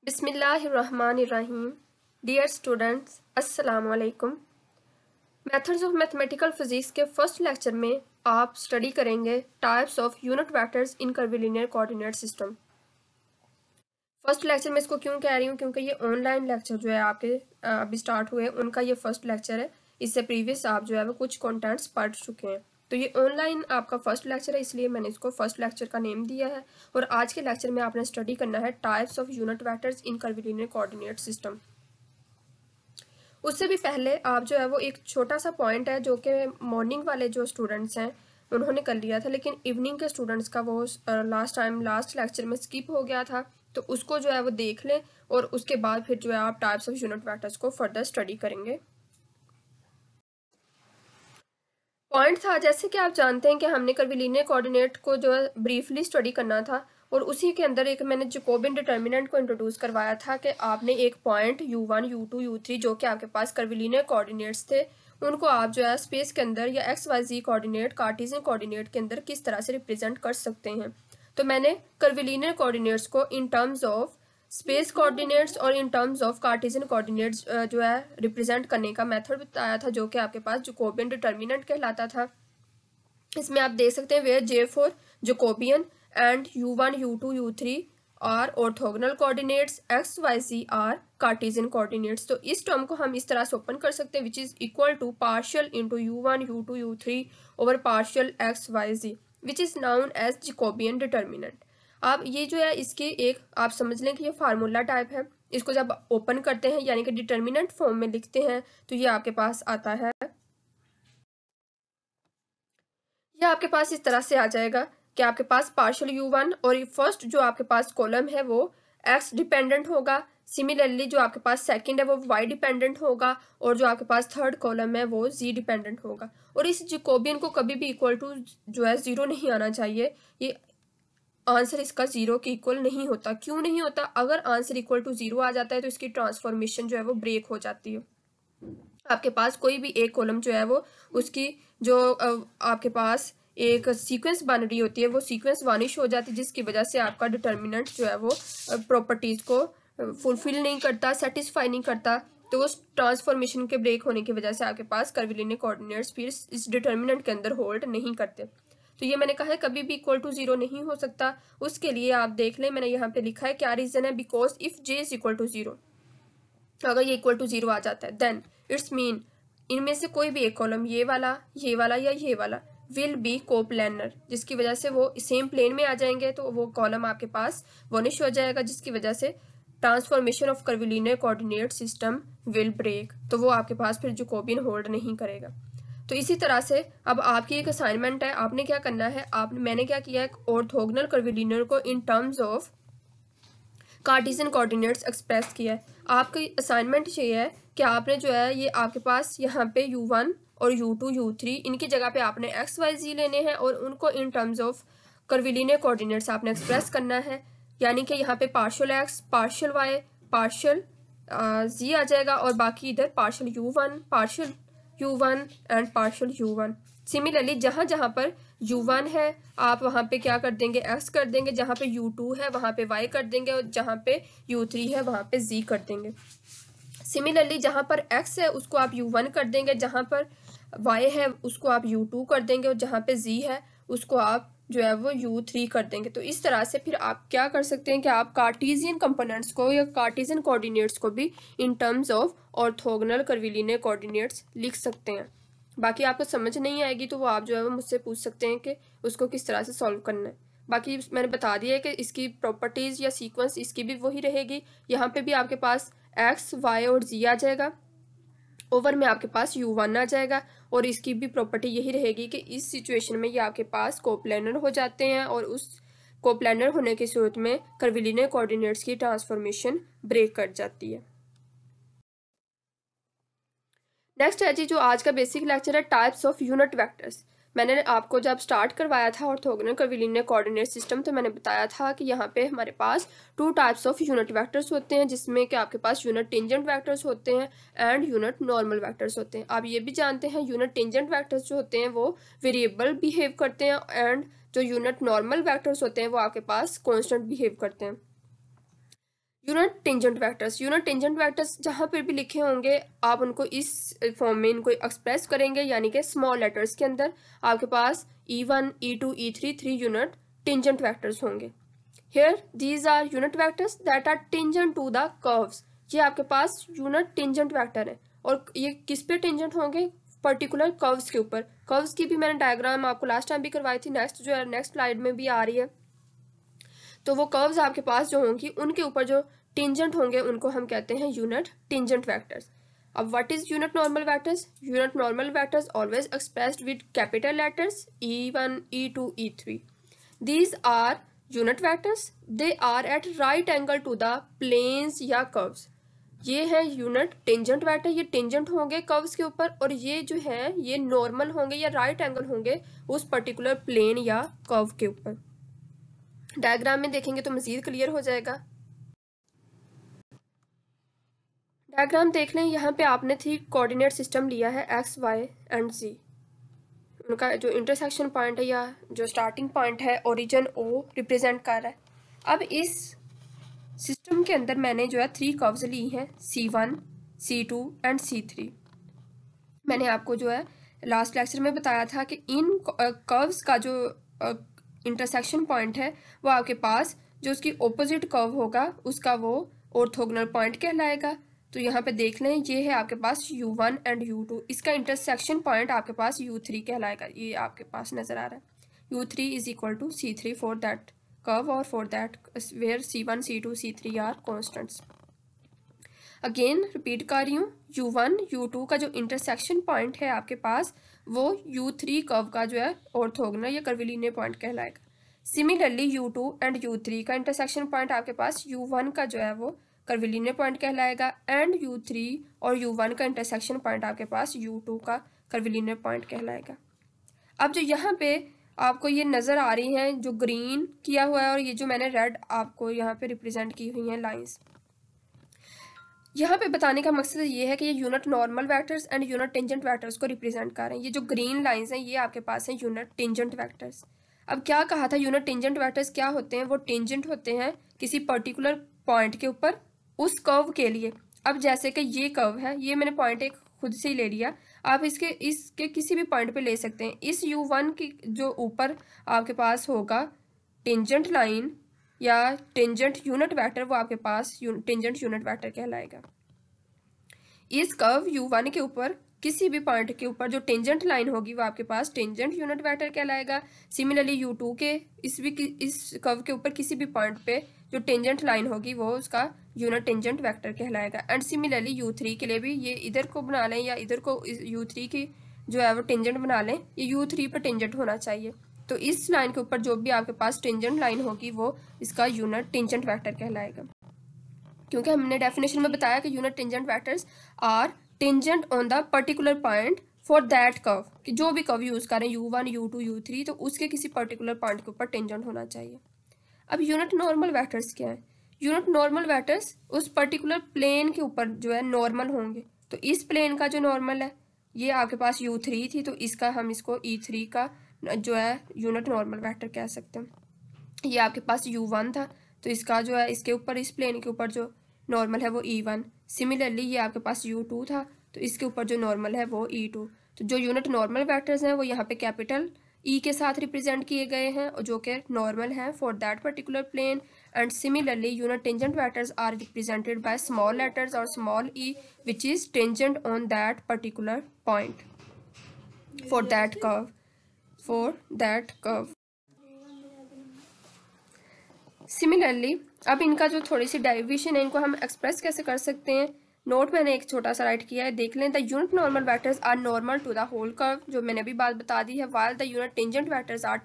बिस्मिल्लाहिर्रहमानिर्रहीम। Dear students, अस्सलाम वालेकुम। मेथड्स ऑफ मैथमेटिकल फिजिक्स के फर्स्ट लेक्चर में आप स्टडी करेंगे types of unit vectors in curvilinear coordinate system. First lecture में इसको क्यों कह रही हूँ, क्योंकि ये ऑनलाइन लेक्चर जो है आपके अभी स्टार्ट हुए, उनका ये फर्स्ट लेक्चर है। इससे प्रीवियस आप जो है वो कुछ कॉन्टेंट्स पढ़ चुके हैं, तो ये ऑनलाइन आपका फर्स्ट लेक्चर है, इसलिए मैंने इसको फर्स्ट लेक्चर का नेम दिया है। और आज के लेक्चर में आपने स्टडी करना है types of unit vectors in curvilinear coordinate system. उससे भी पहले आप जो है वो एक छोटा सा पॉइंट है जो कि मॉर्निंग वाले जो स्टूडेंट्स हैं उन्होंने कर लिया था, लेकिन इवनिंग के स्टूडेंट्स का वो लास्ट लेक्चर में स्किप हो गया था, तो उसको जो है वो देख लें और उसके बाद फिर जो है आप टाइप्स ऑफ यूनिट वेक्टर्स को फर्दर स्टडी करेंगे। पॉइंट था, जैसे कि आप जानते हैं कि हमने कर्विलिनियर कोऑर्डिनेट को जो है ब्रीफली स्टडी करना था, और उसी के अंदर एक मैंने जैकोबियन डिटर्मिनेंट को इंट्रोड्यूस करवाया था कि आपने एक पॉइंट u1 u2 u3 जो कि आपके पास कर्विलिनियर कोऑर्डिनेट्स थे, उनको आप जो है स्पेस के अंदर या XYZ कोऑर्डिनेट कार्टेशियन कोऑर्डिनेट के अंदर किस तरह से रिप्रेजेंट कर सकते हैं। तो मैंने कर्विलिनियर कोऑर्डिनेट्स को in terms of space coordinates और in terms of Cartesian coordinates जो है रिप्रेजेंट करने का मेथड बताया था, जो कि आपके पास जैकोबियन डिटर्मिनेंट कहलाता था। इसमें आप देख सकते हैं where J for Jacobian and u1 u2 u3 are orthogonal coordinates, XYZ are Cartesian coordinates. तो इस टर्म को हम इस तरह से ओपन कर सकते हैं, which is equal to partial into u1 u2 u3 over partial XYZ, which is known as Jacobian determinant. अब ये जो है इसकी एक आप समझ लें कि ये फार्मूला टाइप है। इसको जब ओपन करते हैं यानी कि डिटर्मिनेंट फॉर्म में लिखते हैं तो ये आपके पास आता है, ये आपके पास इस तरह से आ जाएगा कि आपके पास पार्शियल u1 और फर्स्ट जो आपके पास कॉलम है वो x डिपेंडेंट होगा, सिमिलरली जो आपके पास सेकंड है वो y डिपेंडेंट होगा, और जो आपके पास थर्ड कॉलम है वो z डिपेंडेंट होगा। और इस जैकोबियन को कभी भी इक्वल टू जो है जीरो नहीं आना चाहिए, ये आंसर इसका जीरो के इक्वल नहीं होता। क्यों नहीं होता? अगर आंसर इक्वल टू जीरो आ जाता है तो इसकी ट्रांसफॉर्मेशन जो है वो ब्रेक हो जाती है। आपके पास कोई भी एक कॉलम जो है वो उसकी जो आपके पास एक सीक्वेंस बन रही होती है वो सीक्वेंस वानिश हो जाती है, जिसकी वजह से आपका डिटर्मिनेंट जो है वो प्रॉपर्टीज को फुलफिल नहीं करता, सेटिस्फाई नहीं करता। तो उस ट्रांसफॉर्मेशन के ब्रेक होने की वजह से आपके पास कर्विलिनियर कोऑर्डिनेट्स फिर इस डिटर्मिनेंट के अंदर होल्ड नहीं करते। तो ये मैंने कहा है कभी भी इक्वल टू जीरो नहीं हो सकता। उसके लिए आप देख लें, मैंने यहाँ पे लिखा है क्या रीजन है, because if j is equal to zero, अगर ये इक्वल टू जीरो आ जाता है देन इट्स मीन इनमें से कोई भी एक कॉलम ये वाला या ये वाला विल बी कोप्लेनर, जिसकी वजह से वो सेम प्लेन में आ जाएंगे, तो वो कॉलम आपके पास वनिश हो जाएगा, जिसकी वजह से transformation of curvilinear coordinate system will break, तो वो आपके पास फिर जैकोबियन होल्ड नहीं करेगा। तो इसी तरह से अब आपकी एक असाइनमेंट है, आपने क्या करना है, मैंने क्या किया है, ऑर्थोगोनल कर्विलिनियर को in terms of Cartesian coordinates express किया है। आपकी असाइनमेंट ये है कि आपने जो है ये आपके पास यहाँ पे u1 और u2 u3 इनकी जगह पे आपने XYZ लेने हैं और उनको इन टर्म्स ऑफ कर्विलिनियर कोऑर्डिनेट्स आपने एक्सप्रेस करना है, यानी कि यहाँ पे partial x partial y partial z आ जाएगा, और बाकी इधर partial u1 and partial u1। Similarly जहाँ जहाँ पर u1 है आप वहाँ पे क्या कर देंगे, x कर देंगे, जहाँ पे u2 है वहाँ पे y कर देंगे, और जहाँ पे u3 है वहाँ पे z कर देंगे। सिमिलरली जहाँ पर x है उसको आप u1 कर देंगे, जहाँ पर y है उसको आप u2 कर देंगे, और जहाँ पे z है उसको आप जो है वो u3 कर देंगे। तो इस तरह से फिर आप क्या कर सकते हैं कि आप कार्टेशियन कंपोनेंट्स को या कार्टेशियन कोऑर्डिनेट्स को भी इन terms of orthogonal curvilinear coordinates लिख सकते हैं। बाकी आपको समझ नहीं आएगी तो वो आप जो है वो मुझसे पूछ सकते हैं कि उसको किस तरह से सॉल्व करना है। बाकी मैंने बता दिया है कि इसकी प्रॉपर्टीज़ या सीक्वेंस इसकी भी वही रहेगी। यहाँ पे भी आपके पास x, y और z आ जाएगा, ओवर में आपके पास u1 आ जाएगा, और इसकी भी प्रॉपर्टी यही रहेगी कि इस सिचुएशन में ये आपके पास कोप्लेनर हो जाते हैं, और उस कोप्लेनर होने की सूरत में कर्विलिनियर कोऑर्डिनेट्स की ट्रांसफॉर्मेशन ब्रेक कर जाती है। नेक्स्ट है जी जो आज का बेसिक लेक्चर है टाइप्स ऑफ यूनिट वेक्टर्स। मैंने आपको जब स्टार्ट करवाया था ऑर्थोगोनल कर्विलिनियर कोऑर्डिनेट सिस्टम तो मैंने बताया था कि यहाँ पे हमारे पास two types of unit vectors होते हैं, जिसमें कि आपके पास यूनिट टेंजेंट वेक्टर्स होते हैं एंड यूनिट नॉर्मल वेक्टर्स होते हैं। आप ये भी जानते हैं यूनिट टेंजेंट वेक्टर्स जो होते हैं वो वेरिएबल बिहेव करते हैं, एंड जो यूनिट नॉर्मल वेक्टर्स होते हैं वो आपके पास कॉन्स्टेंट बिहेव करते हैं। यूनिट टेंजेंट वेक्टर्स जहाँ पर भी लिखे होंगे आप उनको इस फॉर्म में इनको एक्सप्रेस करेंगे, यानी कि स्मॉल लेटर्स के अंदर आपके पास E1, E2, E3 3 unit tangent vectors होंगे। Here these are unit vectors that are tangent to the curves. ये आपके पास यूनिट टेंजेंट वेक्टर है और ये किस पे टेंजेंट होंगे, पर्टिकुलर कर्व्स के ऊपर। कर्व्स की भी मैंने डायग्राम आपको लास्ट टाइम भी करवाई थी, नेक्स्ट स्लाइड में भी आ रही है। तो वो कर्व्स आपके पास जो होंगी उनके ऊपर जो टेंजेंट होंगे उनको हम कहते हैं यूनिट टेंजेंट वेक्टर्स। अब what is unit normal vectors? Unit normal vectors always expressed with capital letters E1, E2, E3। These are unit vectors. They are at right angle to the planes या curves. ये है unit tangent vector, ये tangent होंगे curves के ऊपर, और ये जो है ये नॉर्मल होंगे या राइट एंगल होंगे उस पर्टिकुलर प्लेन या कर्व के ऊपर। डायग्राम में देखेंगे तो मजीद क्लियर हो जाएगा। डायग्राम देख लें, यहाँ पे आपने 3 कोऑर्डिनेट सिस्टम लिया है x, y एंड z। उनका जो इंटरसेक्शन पॉइंट है या जो स्टार्टिंग पॉइंट है ओरिजिन O रिप्रेजेंट कर रहा है। अब इस सिस्टम के अंदर मैंने जो है 3 कर्व्स ली हैं, C1, C2 एंड C3। मैंने आपको जो है लास्ट लेक्चर में बताया था कि इन कर्व्स का जो इंटरसेक्शन पॉइंट है वो आपके पास जो उसकी ऑपोजिट कर्व होगा उसका वो ऑर्थोगोनल पॉइंट कहलाएगा। तो यहाँ पे देख लें, ये है आपके पास U1 एंड U2, इसका इंटरसेक्शन पॉइंट आपके पास U3 कहलाएगा। ये आपके पास नजर आ रहा है, U3 is equal to C3 for that curve और for that where C1, C2, C3 are constants. Again repeat कर रही हूँ, U1, U2 का जो इंटरसेक्शन पॉइंट है आपके पास वो U3 कर्व का जो है ऑर्थोगोनल या कर्विलिनियर पॉइंट कहलाएगा। सिमिलरली U2 एंड U3 का इंटरसेक्शन पॉइंट आपके पास U1 का जो है वो कर्विलिनियर पॉइंट कहलाएगा, एंड U3 और U1 का इंटरसेक्शन पॉइंट आपके पास U2 का कर्विलिनियर पॉइंट कहलाएगा। अब जो यहाँ पे आपको ये नज़र आ रही हैं जो ग्रीन किया हुआ है और ये जो मैंने रेड आपको यहाँ पे रिप्रेजेंट की हुई हैं लाइंस, यहाँ पे बताने का मकसद ये है कि ये unit normal vectors and unit tangent vectors को रिप्रेजेंट कर रहे हैं। ये जो ग्रीन लाइंस हैं ये आपके पास हैं यूनिट टेंजेंट वेक्टर्स। अब क्या कहा था, यूनिट टेंजेंट वेक्टर्स क्या होते हैं? वो टेंजेंट होते हैं किसी पर्टिकुलर पॉइंट के ऊपर उस कर्व के लिए। अब जैसे कि ये कर्व है, ये मैंने पॉइंट एक खुद से ही ले लिया, आप इसके किसी भी पॉइंट पे ले सकते हैं। इस U1 की जो ऊपर आपके पास होगा टेंजेंट लाइन या टेंजेंट यूनिट वेक्टर, वो आपके पास टेंजेंट यूनिट वेक्टर कहलाएगा। इस कर्व U1 के ऊपर किसी भी पॉइंट के ऊपर जो टेंजेंट लाइन होगी वो आपके पास टेंजेंट यूनिट वेक्टर कहलाएगा। सिमिलरली U2 के इस कर्व के ऊपर किसी भी पॉइंट पे जो टेंजेंट लाइन होगी वो उसका यूनिट टेंजेंट वेक्टर कहलाएगा। एंड सिमिलरली U3 के लिए भी ये इधर को बना लें या इधर को U3 की जो है वो टेंजेंट बना लें, ये U3 पर टेंजेंट होना चाहिए। तो इस लाइन के ऊपर जो भी आपके पास टेंजेंट लाइन होगी वो इसका यूनिट टेंजेंट वेक्टर कहलाएगा। क्योंकि हमने डेफिनेशन में बताया कि unit tangent vectors are tangent on the particular point for that curve, कि जो भी कर्व यूज करें U1, U2, U3 तो उसके किसी पर्टिकुलर पॉइंट के ऊपर टेंजेंट होना चाहिए। अब यूनिट नॉर्मल वेक्टर्स क्या है? यूनिट नॉर्मल वेक्टर्स उस पर्टिकुलर प्लेन के ऊपर जो है नॉर्मल होंगे। तो इस प्लेन का जो नॉर्मल है ये आपके पास U3 थी, तो इसका हम इसको E3 का जो है यूनिट नॉर्मल वेक्टर कह सकते हैं। ये आपके पास U1 था, तो इसका जो है इसके ऊपर इस प्लेन के ऊपर जो नॉर्मल है वो E1। सिमिलरली ये आपके पास U2 था, तो इसके ऊपर जो नॉर्मल है वो E2। तो जो यूनिट नॉर्मल वेक्टर्स हैं वो यहाँ पे कैपिटल E के साथ रिप्रेजेंट किए गए हैं और जो कि नॉर्मल हैं for that particular plane. And similarly unit tangent vectors are represented by small letters और small e which is tangent on that particular point for that curve. Similarly अब इनका जो थोड़ी सी डेरिवेशन है इनको हम एक्सप्रेस कैसे कर सकते हैं, नोट मैंने एक छोटा सा राइट किया है, देख लें। The unit normal vectors are normal to the whole curve, जो मैंने अभी बात बता दी है, while the unit tangent vectors are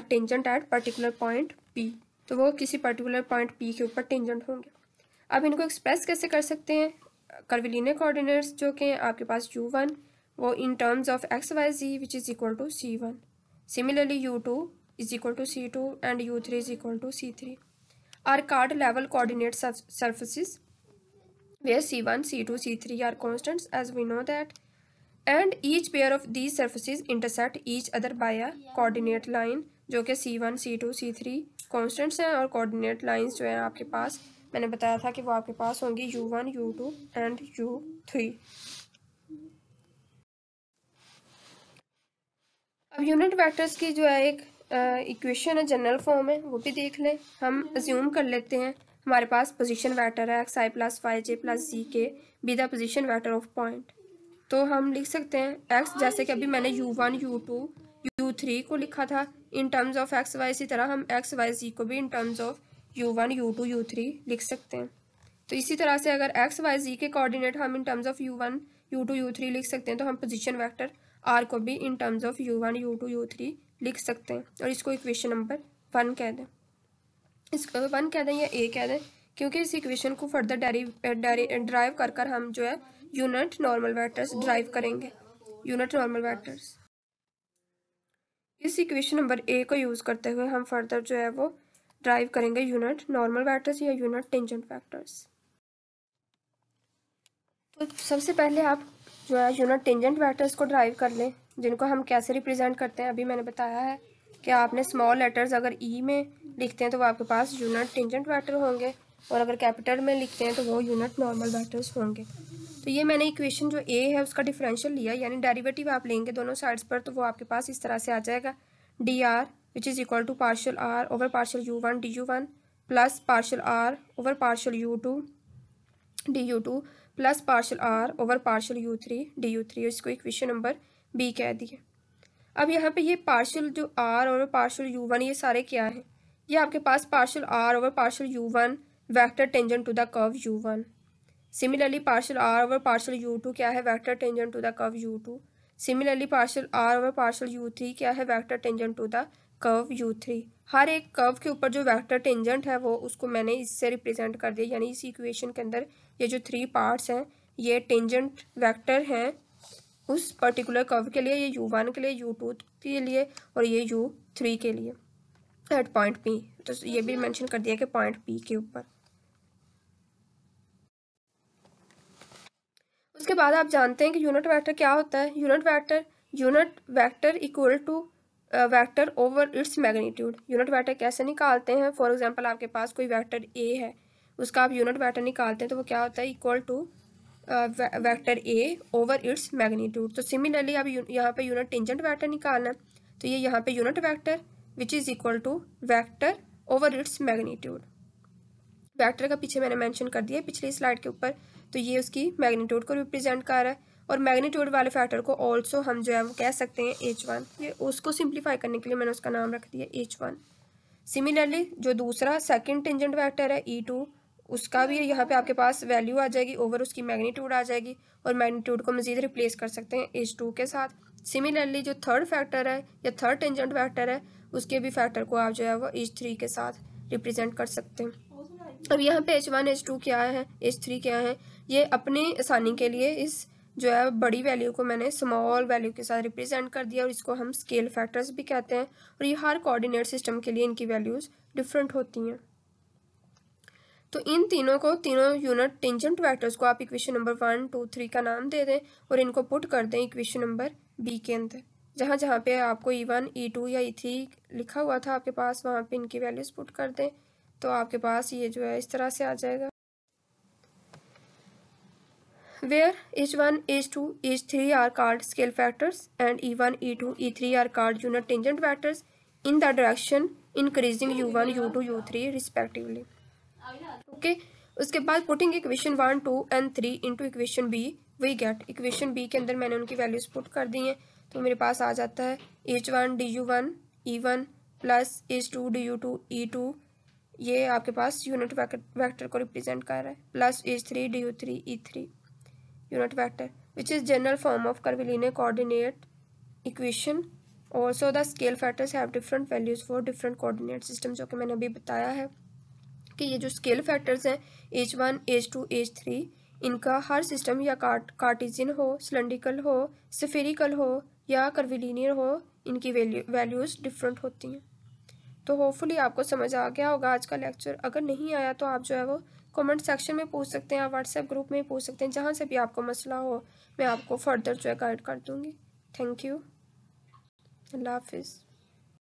tangent at particular point P, तो वो किसी पर्टिकुलर पॉइंट P के ऊपर टेंजेंट होंगे। अब इनको एक्सप्रेस कैसे कर सकते हैं? कर्विलिनियर कोऑर्डिनेट्स जो कि आपके पास U1 वो in terms of XYZ which is equal to C1। Similarly, U2 is equal to C2 and U3 is equal to C3 are card level coordinate surfaces where C1, C2, C3 are constants, as we know that, and each pair of these surfaces intersect each other by a coordinate line जो कि C1, C2, C3 constants हैं, और coordinate lines जो है आपके पास मैंने बताया था कि वो आपके पास होंगी U1, U2 एंड U3। अब यूनिट वेक्टर्स की जो है एक इक्वेशन है, जनरल फॉर्म है, वो भी देख लें। हम अज्यूम कर लेते हैं हमारे पास पोजीशन वेक्टर है xi प्लस वाई जे प्लस जी के be the position vector of point. तो हम लिख सकते हैं x, जैसे कि अभी मैंने U1, U2, U3 को लिखा था in terms of X Y, इसी तरह हम एक्स वाई जी को भी इन terms of U1, U2, U3 लिख सकते हैं। तो इसी तरह से अगर एक्स वाई जी के कोऑर्डिनेट हम इन terms of U1, U2, U3 लिख सकते हैं, तो हम पोजीशन वेक्टर R को भी इन terms of U1, U2, U3 लिख सकते हैं, और इसको इक्वेशन नंबर 1 कह दें। इसको 1 कह दें या A कह दें, क्योंकि इस इक्वेशन को फर्दर ड्राइव कर हम जो है यूनिट नॉर्मल वेक्टर्स ड्राइव करेंगे। यूनिट नॉर्मल वेक्टर्स इस इक्वेशन नंबर A को यूज़ करते हुए हम फर्दर जो है वो ड्राइव करेंगे यूनिट नॉर्मल वेक्टर्स या यूनिट टेंजेंट वेक्टर्स। तो सबसे पहले आप जो है यूनिट टेंजेंट वेक्टर्स को ड्राइव कर लें, जिनको हम कैसे रिप्रेजेंट करते हैं। अभी मैंने बताया है कि आपने स्मॉल लेटर्स अगर ई में लिखते हैं तो वो आपके पास यूनिट टेंजेंट वेक्टर होंगे, और अगर कैपिटल में लिखते हैं तो वो यूनिट नॉर्मल वेक्टर्स होंगे। तो ये मैंने इक्वेशन जो ए है उसका डिफरेंशियल लिया, यानी डेरिवेटिव आप लेंगे दोनों साइड्स पर, तो वो आपके पास इस तरह से आ जाएगा D R which is equal to partial R over partial U1 DU1 plus partial R over partial U2 DU2 plus partial R over partial U3 DU3। इसको इक्वेशन नंबर बी कह दिए। अब यहाँ पे ये पार्शियल जो आर ओवर पार्शियल U1 ये सारे क्या हैं, ये आपके पास partial R over partial U1 vector tangent to the curve U1। Similarly partial R over partial U2 क्या है, vector tangent to the curve U2। Similarly partial R over partial U3 क्या है, vector tangent to the curve U3। हर एक curve के ऊपर जो vector tangent है वो उसको मैंने इससे रिप्रेजेंट कर दिया, यानी इस इक्वेशन के अंदर ये जो 3 पार्ट्स हैं ये टेंजेंट वेक्टर हैं उस पर्टिकुलर कर्व के लिए, ये U1 के लिए, U2 के लिए और ये U3 के लिए एट पॉइंट P। तो ये भी मेंशन कर दिया कि पॉइंट P के ऊपर। उसके बाद आप जानते हैं कि यूनिट वेक्टर क्या होता है। Unit vector equal to vector over its magnitude. Unit vector कैसे निकालते हैं, फॉर एग्जांपल आपके पास कोई वेक्टर ए है, उसका आप यूनिट वेक्टर निकालते हैं तो वो क्या होता है, equal to vector A over its magnitude. तो सिमिलरली अब यहाँ पे यूनिट टेंजेंट वेक्टर निकालना है, तो ये यहाँ पे unit vector which is equal to vector over its magnitude. Vector का पीछे मैंने मेंशन कर दिया पिछली स्लाइड के ऊपर, तो ये उसकी मैग्नीट्यूड को रिप्रेजेंट कर रहा है, और मैग्नीट्यूड वाले फैक्टर को ऑल्सो हम जो है वो कह सकते हैं H1। ये उसको सिंप्लीफाई करने के लिए मैंने उसका नाम रख दिया H1। सिमिलरली जो दूसरा सेकंड टेंजेंट वेक्टर है E2, उसका भी यहाँ पे आपके पास वैल्यू आ जाएगी, ओवर उसकी मैग्नीट्यूड आ जाएगी, और मैग्नीट्यूड को मजीद रिप्लेस कर सकते हैं H2 के साथ। सिमिलरली जो थर्ड फैक्टर है या थर्ड टेंजेंट वेक्टर है उसके भी फैक्टर को आप जो है वो H3 के साथ रिप्रेजेंट कर सकते हैं। अब यहाँ पे H1 H2 क्या है, H3 क्या है, ये अपनी आसानी के लिए इस जो है बड़ी वैल्यू को मैंने स्मॉल वैल्यू के साथ रिप्रेजेंट कर दिया, और इसको हम स्केल फैक्टर्स भी कहते हैं, और ये हर कोऑर्डिनेट सिस्टम के लिए इनकी वैल्यूज़ डिफरेंट होती हैं। तो इन तीनों यूनिट टेंजेंट वेक्टर्स को आप इक्वेशन नंबर 1, 2, 3 का नाम दे दें, और इनको पुट कर दें इक्वेशन नंबर बी के अंदर। जहाँ जहाँ पे आपको E1, E2 या E3 लिखा हुआ था आपके पास, वहाँ पे इनकी वैल्यूज़ पुट कर दें, तो आपके पास ये जो है इस तरह से आ जाएगा। Where H1, H2, H3 are called scale factors and E1, E2, E3 are called unit tangent vectors in the direction increasing U1, U2, U3 respectively. Okay, उसके बाद putting equation 1, 2 and 3 into equation B we get equation B के अंदर मैंने उनकी values put कर दी हैं, तो मेरे पास आ जाता है H1 DU1 E1 plus H2 DU2 E2, ये आपके पास यूनिट वेक्टर को रिप्रेजेंट कर रहा है, plus H3 DU3 E3 unit vector which is general form of curvilinear coordinate equation. Also the scale factors have different values for different coordinate system, जो कि मैंने अभी बताया है कि ये जो स्केल फैक्टर्स हैं H1, H2, H3, इनका हर सिस्टम या कार्टेशियन हो, सिलेंड्रिकल हो, स्फेरिकल हो या कर्विलिनियर हो, इनकी वैल्यूज़ डिफरेंट होती हैं। तो होपफुली आपको समझ आ गया होगा आज का लेक्चर। अगर नहीं आया तो आप जो है वो कमेंट सेक्शन में पूछ सकते हैं, आप व्हाट्सएप ग्रुप में पूछ सकते हैं, जहाँ से भी आपको मसला हो मैं आपको फर्दर जो है गाइड कर दूँगी। थैंक यू, अल्लाह हाफिज़।